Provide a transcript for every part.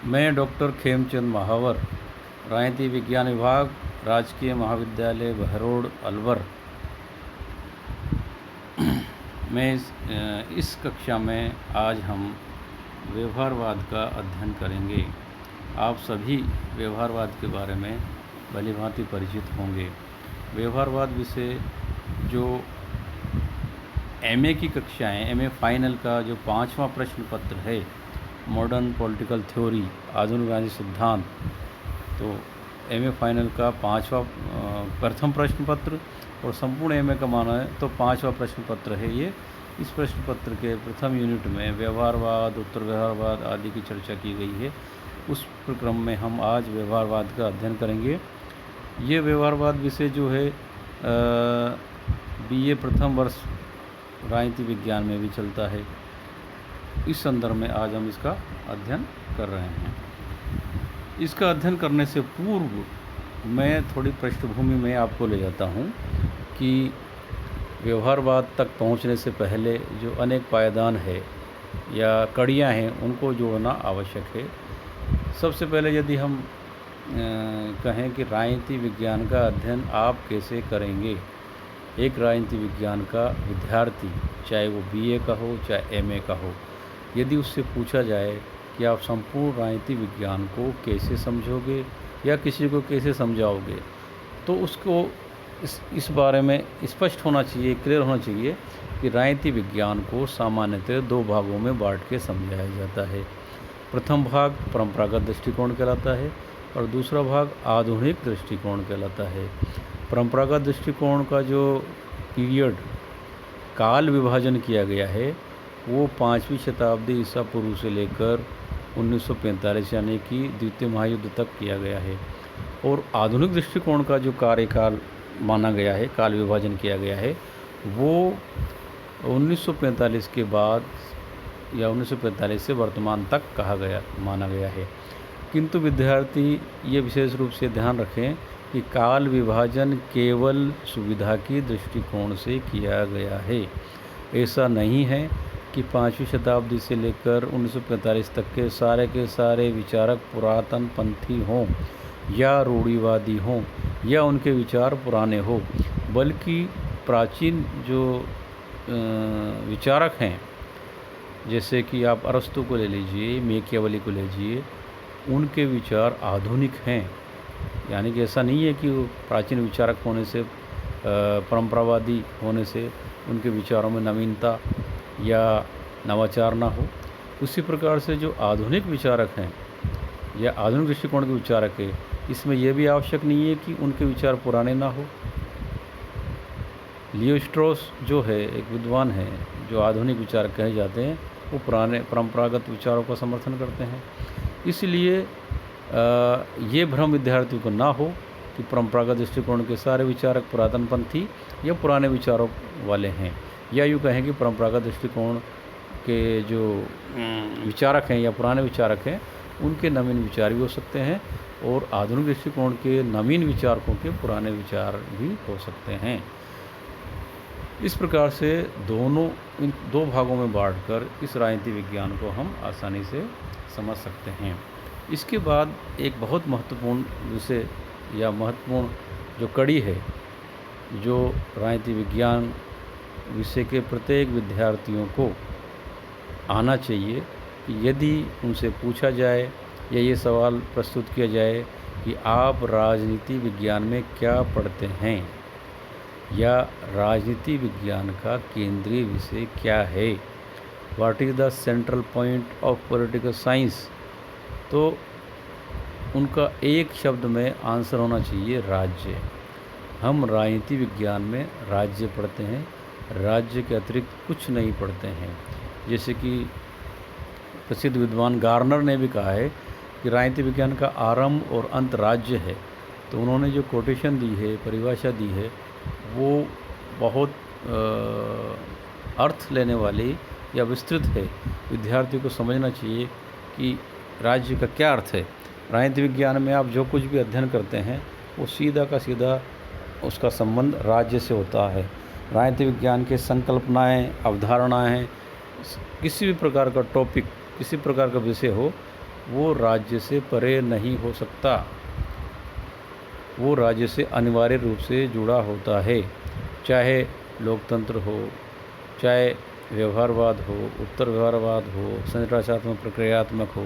मैं डॉक्टर खेमचंद महावर, राजनीति विज्ञान विभाग, राजकीय महाविद्यालय बहरोड अलवर में इस कक्षा में आज हम व्यवहारवाद का अध्ययन करेंगे। आप सभी व्यवहारवाद के बारे में भलीभांति परिचित होंगे। व्यवहारवाद विषय जो एमए की कक्षाएं, एमए फाइनल का जो 5वां प्रश्न पत्र है, मॉडर्न पॉलिटिकल थ्योरी, आधुनिक राजनीति सिद्धांत, तो एमए फाइनल का प्रथम प्रश्न पत्र और संपूर्ण एमए का माना है तो 5वां प्रश्न पत्र है ये। इस प्रश्न पत्र के प्रथम यूनिट में व्यवहारवाद, उत्तर व्यवहारवाद आदि की चर्चा की गई है। उस क्रम में हम आज व्यवहारवाद का अध्ययन करेंगे। ये व्यवहारवाद विषय जो है बीए प्रथम वर्ष राजनीति विज्ञान में भी चलता है। इस संदर्भ में आज हम इसका अध्ययन कर रहे हैं। इसका अध्ययन करने से पूर्व मैं थोड़ी पृष्ठभूमि में आपको ले जाता हूँ कि व्यवहारवाद तक पहुँचने से पहले जो अनेक पायदान है या कड़ियाँ हैं उनको जोड़ना आवश्यक है। सबसे पहले यदि हम कहें कि राजनीति विज्ञान का अध्ययन आप कैसे करेंगे, एक राजनीति विज्ञान का विद्यार्थी, चाहे वो बीए का हो चाहे एमए का हो, यदि उससे पूछा जाए कि आप संपूर्ण राजनीति विज्ञान को कैसे समझोगे या किसी को कैसे समझाओगे, तो उसको इस बारे में स्पष्ट होना चाहिए, क्लियर होना चाहिए कि राजनीति विज्ञान को सामान्यतः 2 भागों में बांट के समझाया जाता है। प्रथम भाग परंपरागत दृष्टिकोण कहलाता है और दूसरा भाग आधुनिक दृष्टिकोण कहलाता है। परंपरागत दृष्टिकोण का जो पीरियड काल विभाजन किया गया है वो 5वीं शताब्दी ईसा पूर्व से लेकर 1945 यानी कि द्वितीय महायुद्ध तक किया गया है। और आधुनिक दृष्टिकोण का जो कार्यकाल माना गया है, काल विभाजन किया गया है, वो 1945 के बाद या 1945 से वर्तमान तक माना गया है। किंतु विद्यार्थी ये विशेष रूप से ध्यान रखें कि काल विभाजन केवल सुविधा की दृष्टिकोण से किया गया है। ऐसा नहीं है कि 5वीं शताब्दी से लेकर 1945 तक के सारे विचारक पुरातन पंथी हों या रूढ़िवादी हों या उनके विचार पुराने हो, बल्कि प्राचीन जो विचारक हैं, जैसे कि आप अरस्तु को ले लीजिए, मैकियावेली को ले लीजिए, उनके विचार आधुनिक हैं। यानी कि ऐसा नहीं है कि वो प्राचीन विचारक होने से, परंपरावादी होने से उनके विचारों में नवीनता या नवाचार ना हो। उसी प्रकार से जो आधुनिक विचारक हैं या आधुनिक दृष्टिकोण के विचारक है, इसमें यह भी आवश्यक नहीं है कि उनके विचार पुराने ना हो। लियो स्ट्रॉस जो है एक विद्वान है, जो आधुनिक विचारक कहे जाते हैं, वो पुराने परंपरागत विचारों का समर्थन करते हैं। इसलिए ये भ्रम विद्यार्थियों को ना हो कि परंपरागत दृष्टिकोण के सारे विचारक पुरातनपंथी या पुराने विचारों वाले हैं, या यूँ कहें कि परंपरागत दृष्टिकोण के जो विचारक हैं या पुराने विचारक हैं उनके नवीन विचार भी हो सकते हैं और आधुनिक दृष्टिकोण के नवीन विचारकों के पुराने विचार भी हो सकते हैं। इस प्रकार से इन 2 भागों में बांटकर इस राजनीति विज्ञान को हम आसानी से समझ सकते हैं। इसके बाद एक बहुत महत्वपूर्ण विषय या महत्वपूर्ण जो कड़ी है, जो राजनीति विज्ञान विषय के प्रत्येक विद्यार्थियों को आना चाहिए कि यदि उनसे पूछा जाए या ये सवाल प्रस्तुत किया जाए कि आप राजनीति विज्ञान में क्या पढ़ते हैं या राजनीति विज्ञान का केंद्रीय विषय क्या है, what is the central point of political science, तो उनका एक शब्द में आंसर होना चाहिए राज्य। हम राजनीति विज्ञान में राज्य पढ़ते हैं, राज्य के अतिरिक्त कुछ नहीं पढ़ते हैं। जैसे कि प्रसिद्ध विद्वान गार्नर ने भी कहा है कि राजनीति विज्ञान का आरंभ और अंत राज्य है। तो उन्होंने जो कोटेशन दी है, परिभाषा दी है, वो बहुत अर्थ लेने वाली या विस्तृत है। विद्यार्थियों को समझना चाहिए कि राज्य का क्या अर्थ है। राजनीति विज्ञान में आप जो कुछ भी अध्ययन करते हैं वो सीधा का सीधा उसका संबंध राज्य से होता है। राजनीति विज्ञान के संकल्पनाएं, अवधारणाएं, किसी भी प्रकार का टॉपिक, किसी प्रकार का विषय हो, वो राज्य से परे नहीं हो सकता, वो राज्य से अनिवार्य रूप से जुड़ा होता है। चाहे लोकतंत्र हो, चाहे व्यवहारवाद हो, उत्तर व्यवहारवाद हो, संरचनात्मक प्रक्रियात्मक हो,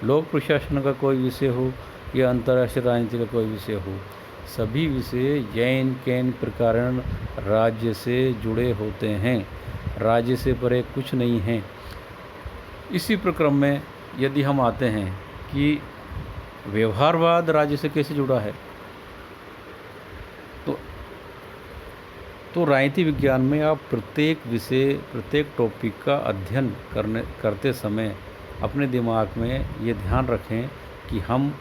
लोक प्रशासन का कोई विषय हो या अंतर्राष्ट्रीय राजनीति का कोई विषय हो, सभी विषय जैन कैन प्रकरण राज्य से जुड़े होते हैं, राज्य से परे कुछ नहीं है। इसी प्रक्रम में यदि हम आते हैं कि व्यवहारवाद राज्य से कैसे जुड़ा है, तो राजनीति विज्ञान में आप प्रत्येक विषय, प्रत्येक टॉपिक का अध्ययन करते समय अपने दिमाग में ये ध्यान रखें कि हम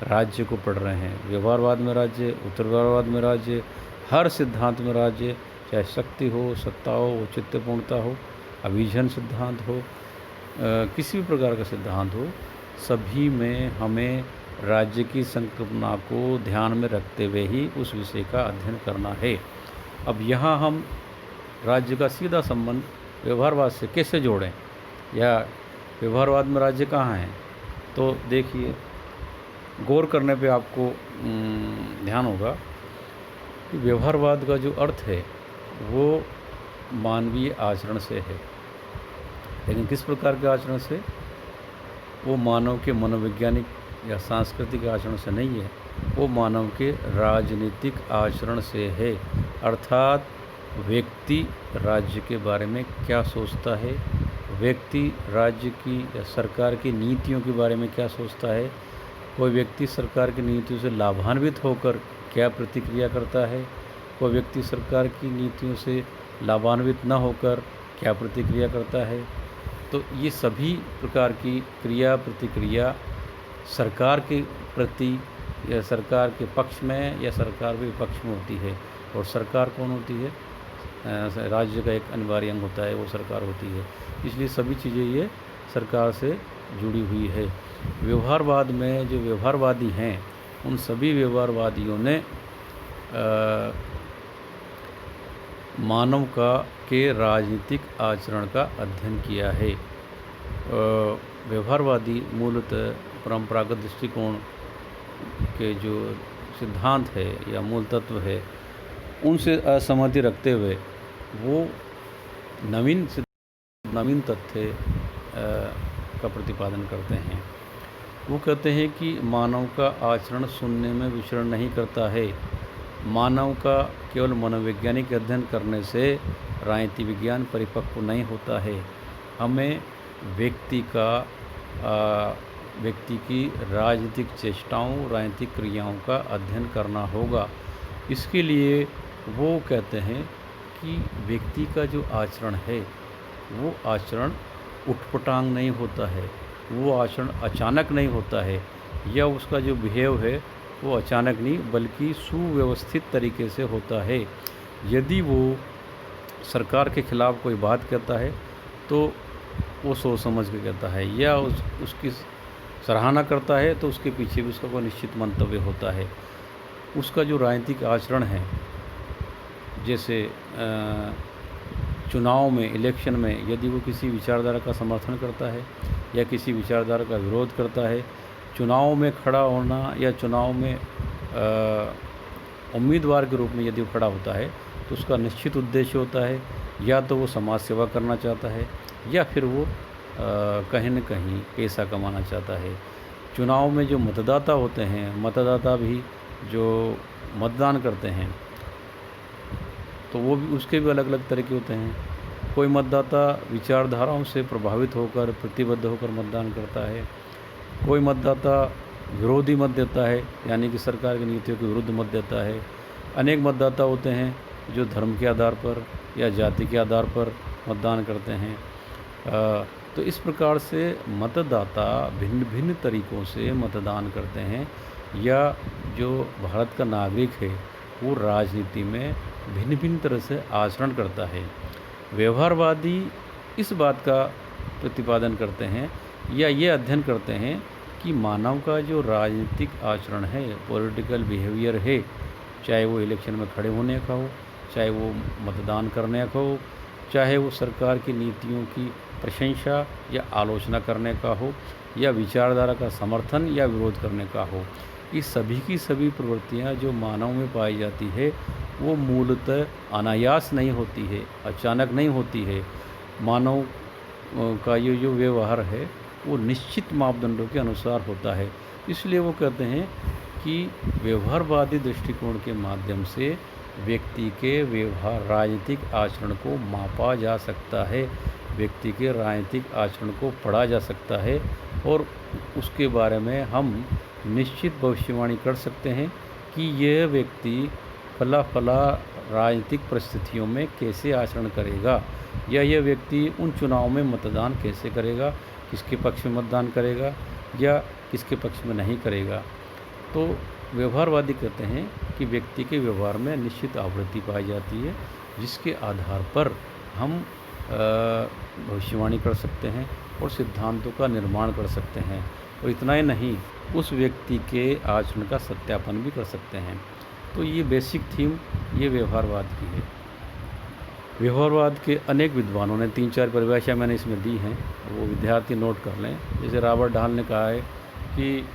राज्य को पढ़ रहे हैं। व्यवहारवाद में राज्य, उत्तर व्यवहारवाद में राज्य, हर सिद्धांत में राज्य, चाहे शक्ति हो, सत्ता हो, औचित्यपूर्णता हो, अभिजन सिद्धांत हो, किसी भी प्रकार का सिद्धांत हो, सभी में हमें राज्य की संकल्पना को ध्यान में रखते हुए ही उस विषय का अध्ययन करना है। अब यहाँ हम राज्य का सीधा संबंध व्यवहारवाद से कैसे जोड़ें, या व्यवहारवाद में राज्य कहाँ है, तो देखिए, गौर करने पे आपको ध्यान होगा कि व्यवहारवाद का जो अर्थ है वो मानवीय आचरण से है। लेकिन किस प्रकार के आचरण से? वो मानव के मनोवैज्ञानिक या सांस्कृतिक आचरण से नहीं है, वो मानव के राजनीतिक आचरण से है। अर्थात व्यक्ति राज्य के बारे में क्या सोचता है, व्यक्ति राज्य की या सरकार की नीतियों के बारे में क्या सोचता है, कोई व्यक्ति सरकार की नीतियों से लाभान्वित होकर क्या प्रतिक्रिया करता है, कोई व्यक्ति सरकार की नीतियों से लाभान्वित न होकर क्या प्रतिक्रिया करता है। तो ये सभी प्रकार की क्रिया प्रतिक्रिया सरकार के प्रति या सरकार के पक्ष में या सरकार के विपक्ष में होती है। और सरकार कौन होती है? राज्य का एक अनिवार्य अंग होता है, वो सरकार होती है। इसलिए सभी चीज़ें ये सरकार से जुड़ी हुई है। व्यवहारवाद में जो व्यवहारवादी हैं, उन सभी व्यवहारवादियों ने मानव के राजनीतिक आचरण का अध्ययन किया है। व्यवहारवादी मूलतः परंपरागत दृष्टिकोण के जो सिद्धांत है या मूल तत्व है, उनसे असहमति रखते हुए वो नवीन तथ्य का प्रतिपादन करते हैं। वो कहते हैं कि मानव का आचरण शून्य में विचरण नहीं करता है। मानव का केवल मनोवैज्ञानिक अध्ययन करने से राजनीति विज्ञान परिपक्व नहीं होता है। हमें व्यक्ति की राजनीतिक चेष्टाओं, राजनीतिक क्रियाओं का अध्ययन करना होगा। इसके लिए वो कहते हैं कि व्यक्ति का जो आचरण है, वो आचरण उटपटांग नहीं होता है, वो आचरण अचानक नहीं होता है, या उसका जो बिहेव है वो अचानक नहीं बल्कि सुव्यवस्थित तरीके से होता है। यदि वो सरकार के खिलाफ कोई बात कहता है तो वो सोच समझ के कहता है, या उसकी सराहना करता है तो उसके पीछे भी उसका कोई निश्चित मंतव्य होता है। उसका जो राजनीतिक आचरण है, जैसे चुनाव में, इलेक्शन में यदि वो किसी विचारधारा का समर्थन करता है या किसी विचारधारा का विरोध करता है, चुनाव में खड़ा होना या चुनाव में उम्मीदवार के रूप में यदि वो खड़ा होता है तो उसका निश्चित उद्देश्य होता है, या तो वो समाज सेवा करना चाहता है या फिर वो कहीं न कहीं पैसा कमाना चाहता है। चुनाव में जो मतदाता होते हैं, मतदाता भी जो मतदान करते हैं, तो वो भी उसके भी अलग अलग तरह के होते हैं। कोई मतदाता विचारधाराओं से प्रभावित होकर, प्रतिबद्ध होकर मतदान करता है। कोई मतदाता विरोधी मत देता है, यानी कि सरकार की नीतियों के विरुद्ध मत देता है। अनेक मतदाता होते हैं जो धर्म के आधार पर या जाति के आधार पर मतदान करते हैं। तो इस प्रकार से मतदाता भिन्न भिन्न तरीक़ों से मतदान करते हैं, या जो भारत का नागरिक है वो राजनीति में भिन्न भिन्न तरह से आचरण करता है। व्यवहारवादी इस बात का प्रतिपादन करते हैं या ये अध्ययन करते हैं कि मानव का जो राजनीतिक आचरण है, पॉलिटिकल बिहेवियर है, चाहे वो इलेक्शन में खड़े होने का हो, चाहे वो मतदान करने का हो, चाहे वो सरकार की नीतियों की प्रशंसा या आलोचना करने का हो, या विचारधारा का समर्थन या विरोध करने का हो। ये सभी की सभी प्रवृत्तियाँ जो मानव में पाई जाती है वो मूलतः अनायास नहीं होती है, अचानक नहीं होती है। मानव का ये जो व्यवहार है वो निश्चित मापदंडों के अनुसार होता है। इसलिए वो कहते हैं कि व्यवहारवादी दृष्टिकोण के माध्यम से व्यक्ति के व्यवहार राजनीतिक आचरण को मापा जा सकता है, व्यक्ति के राजनीतिक आचरण को पढ़ा जा सकता है और उसके बारे में हम निश्चित भविष्यवाणी कर सकते हैं कि यह व्यक्ति फला फला राजनीतिक परिस्थितियों में कैसे आचरण करेगा, या यह व्यक्ति उन चुनाव में मतदान कैसे करेगा, किसके पक्ष में मतदान करेगा या किसके पक्ष में नहीं करेगा। तो व्यवहारवादी कहते हैं कि व्यक्ति के व्यवहार में निश्चित आवृत्ति पाई जाती है जिसके आधार पर हम भविष्यवाणी कर सकते हैं और सिद्धांतों का निर्माण कर सकते हैं, और इतना ही नहीं उस व्यक्ति के आचरण का सत्यापन भी कर सकते हैं। तो ये बेसिक थीम ये व्यवहारवाद की है। व्यवहारवाद के अनेक विद्वानों ने 3-4 परिभाषा मैंने इसमें दी हैं, वो विद्यार्थी नोट कर लें। जैसे रॉबर्ट ढाल ने कहा है कि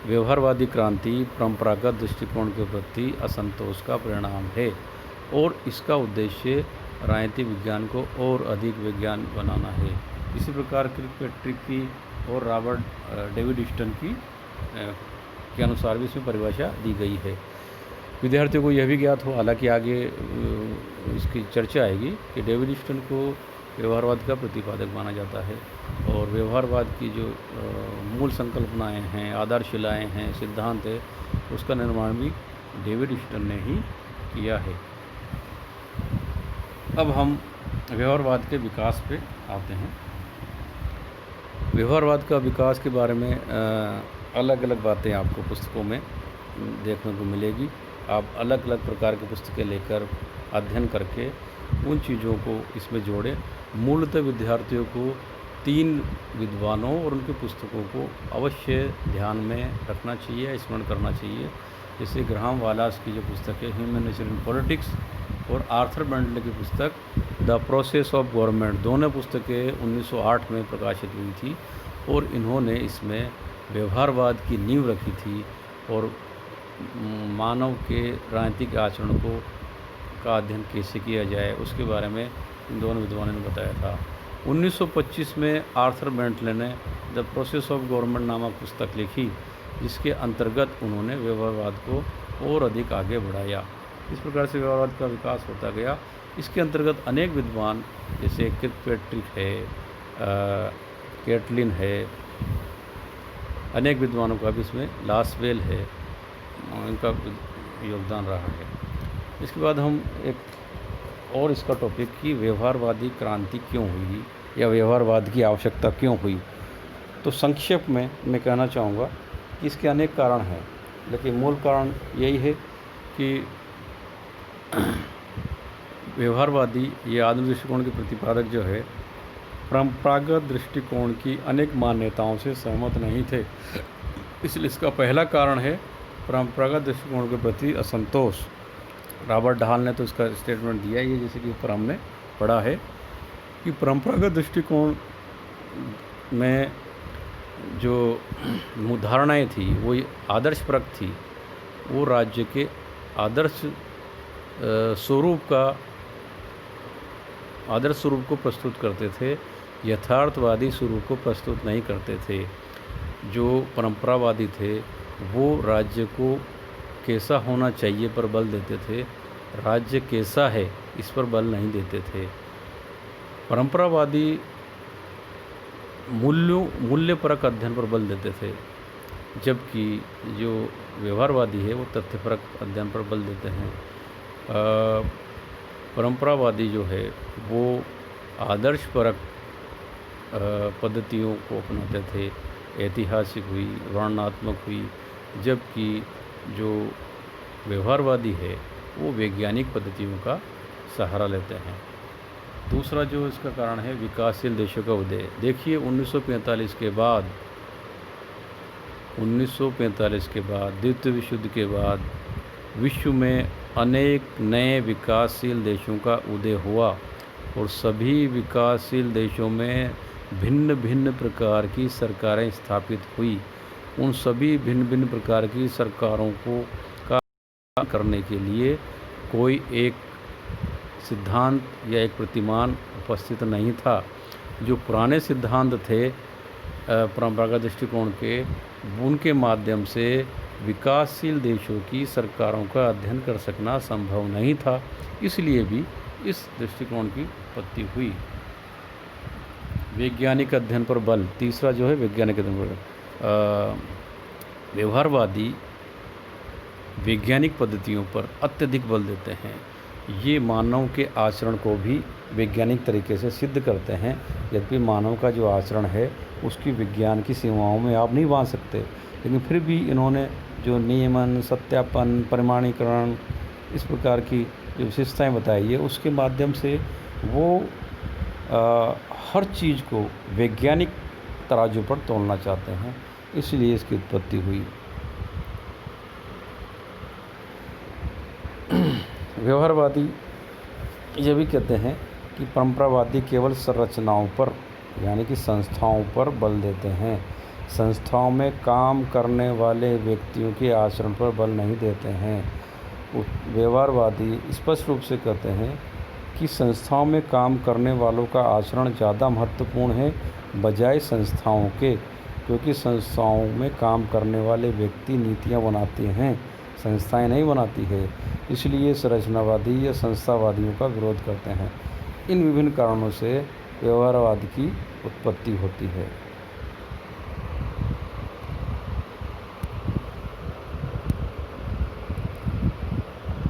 व्यवहारवादी क्रांति परंपरागत दृष्टिकोण के प्रति असंतोष का परिणाम है और इसका उद्देश्य राजनीतिक विज्ञान को और अधिक विज्ञान बनाना है। इसी प्रकार किर्कपैट्रिक की और रॉबर्ट डेविड ईस्टन की के अनुसार भी इसमें परिभाषा दी गई है। विद्यार्थियों को यह भी ज्ञात हो, हालांकि आगे इसकी चर्चा आएगी, कि डेविड ईस्टन को व्यवहारवाद का प्रतिपादक माना जाता है और व्यवहारवाद की जो मूल संकल्पनाएं हैं, आधारशिलाएं हैं, सिद्धांत है, उसका निर्माण भी डेविड ईस्टन ने ही किया है। अब हम व्यवहारवाद के विकास पे आते हैं। व्यवहारवाद का विकास के बारे में अलग अलग बातें आपको पुस्तकों में देखने को मिलेगी। आप अलग अलग प्रकार की पुस्तकें लेकर अध्ययन करके उन चीज़ों को इसमें जोड़ें। मूलतः विद्यार्थियों को 3 विद्वानों और उनकी पुस्तकों को अवश्य ध्यान में रखना चाहिए, स्मरण करना चाहिए। जैसे ग्राहम वालास की जो पुस्तक है ह्यूमन नेचर इन पॉलिटिक्स और आर्थर बेंटले की पुस्तक द प्रोसेस ऑफ गवर्नमेंट, दोनों पुस्तकें 1908 में प्रकाशित हुई थी और इन्होंने इसमें व्यवहारवाद की नींव रखी थी और मानव के राजनीतिक आचरण को का अध्ययन कैसे किया जाए उसके बारे में इन दोनों विद्वानों ने बताया था। 1925 में आर्थर बेंटले ने द प्रोसेस ऑफ गवर्नमेंट नामक पुस्तक लिखी, जिसके अंतर्गत उन्होंने व्यवहारवाद को और अधिक आगे बढ़ाया। इस प्रकार से व्यवहारवाद का विकास होता गया। इसके अंतर्गत अनेक विद्वान जैसे किर्कपैट्रिक है, कैटलिन है, अनेक विद्वानों का भी इसमें लासवेल है, इनका योगदान रहा है। इसके बाद हम एक और इसका टॉपिक कि व्यवहारवादी क्रांति क्यों हुई या व्यवहारवाद की आवश्यकता क्यों हुई। तो संक्षेप में मैं कहना चाहूँगा कि इसके अनेक कारण हैं, लेकिन मूल कारण यही है कि व्यवहारवादी ये आधुनिक दृष्टिकोण के प्रतिपादक जो है परंपरागत दृष्टिकोण की अनेक मान्यताओं से सहमत नहीं थे। इसलिए इसका पहला कारण है परंपरागत दृष्टिकोण के प्रति असंतोष। रॉबर्ट ढाल ने तो इसका स्टेटमेंट दिया है, ये जैसे कि ऊपर हमने पढ़ा है कि परंपरागत दृष्टिकोण में जो धारणाएँ थी वो आदर्शपरक थी, वो राज्य के आदर्श स्वरूप को प्रस्तुत करते थे, यथार्थवादी स्वरूप को प्रस्तुत नहीं करते थे। जो परंपरावादी थे वो राज्य को कैसा होना चाहिए पर बल देते थे, राज्य कैसा है इस पर बल नहीं देते थे। परंपरावादी मूल्यपरक अध्ययन पर बल देते थे, जबकि जो व्यवहारवादी है वो तथ्यपरक अध्ययन पर बल देते हैं। परंपरावादी जो है वो आदर्शपरक पद्धतियों को अपनाते थे, ऐतिहासिक हुई, वर्णनात्मक हुई, जबकि जो व्यवहारवादी है वो वैज्ञानिक पद्धतियों का सहारा लेते हैं। दूसरा जो इसका कारण है विकासशील देशों का उदय। देखिए 1945 के बाद द्वितीय विश्व युद्ध के बाद विश्व में अनेक नए विकासशील देशों का उदय हुआ और सभी विकासशील देशों में भिन्न भिन्न प्रकार की सरकारें स्थापित हुई। उन सभी भिन्न भिन्न प्रकार की सरकारों को का करने के लिए कोई एक सिद्धांत या एक प्रतिमान उपस्थित नहीं था। जो पुराने सिद्धांत थे परंपरागत दृष्टिकोण के, उनके माध्यम से विकासशील देशों की सरकारों का अध्ययन कर सकना संभव नहीं था, इसलिए भी इस दृष्टिकोण की उत्पत्ति हुई। वैज्ञानिक अध्ययन पर बल, तीसरा जो है वैज्ञानिक अध्ययन पर व्यवहारवादी वैज्ञानिक पद्धतियों पर अत्यधिक बल देते हैं। ये मानव के आचरण को भी वैज्ञानिक तरीके से सिद्ध करते हैं। यद्यपि मानव का जो आचरण है उसकी विज्ञान की सीमाओं में आप नहीं बांध सकते, लेकिन फिर भी इन्होंने जो नियमन, सत्यापन, प्रमाणीकरण, इस प्रकार की जो विशेषताएँ बताई है, उसके माध्यम से वो हर चीज़ को वैज्ञानिक तराजू पर तोलना चाहते हैं, इसलिए इसकी उत्पत्ति हुई। व्यवहारवादी ये भी कहते हैं कि परंपरावादी केवल संरचनाओं पर यानी कि संस्थाओं पर बल देते हैं, संस्थाओं में काम करने वाले व्यक्तियों के आचरण पर बल नहीं देते हैं। व्यवहारवादी स्पष्ट रूप से कहते हैं कि संस्थाओं में काम करने वालों का आचरण ज़्यादा महत्वपूर्ण है बजाय संस्थाओं के, क्योंकि संस्थाओं में काम करने वाले व्यक्ति नीतियाँ बनाते हैं, संस्थाएं नहीं बनाती है। इसलिए संरचनावादी या संस्थावादियों का विरोध करते हैं। इन विभिन्न कारणों से व्यवहारवाद की उत्पत्ति होती है।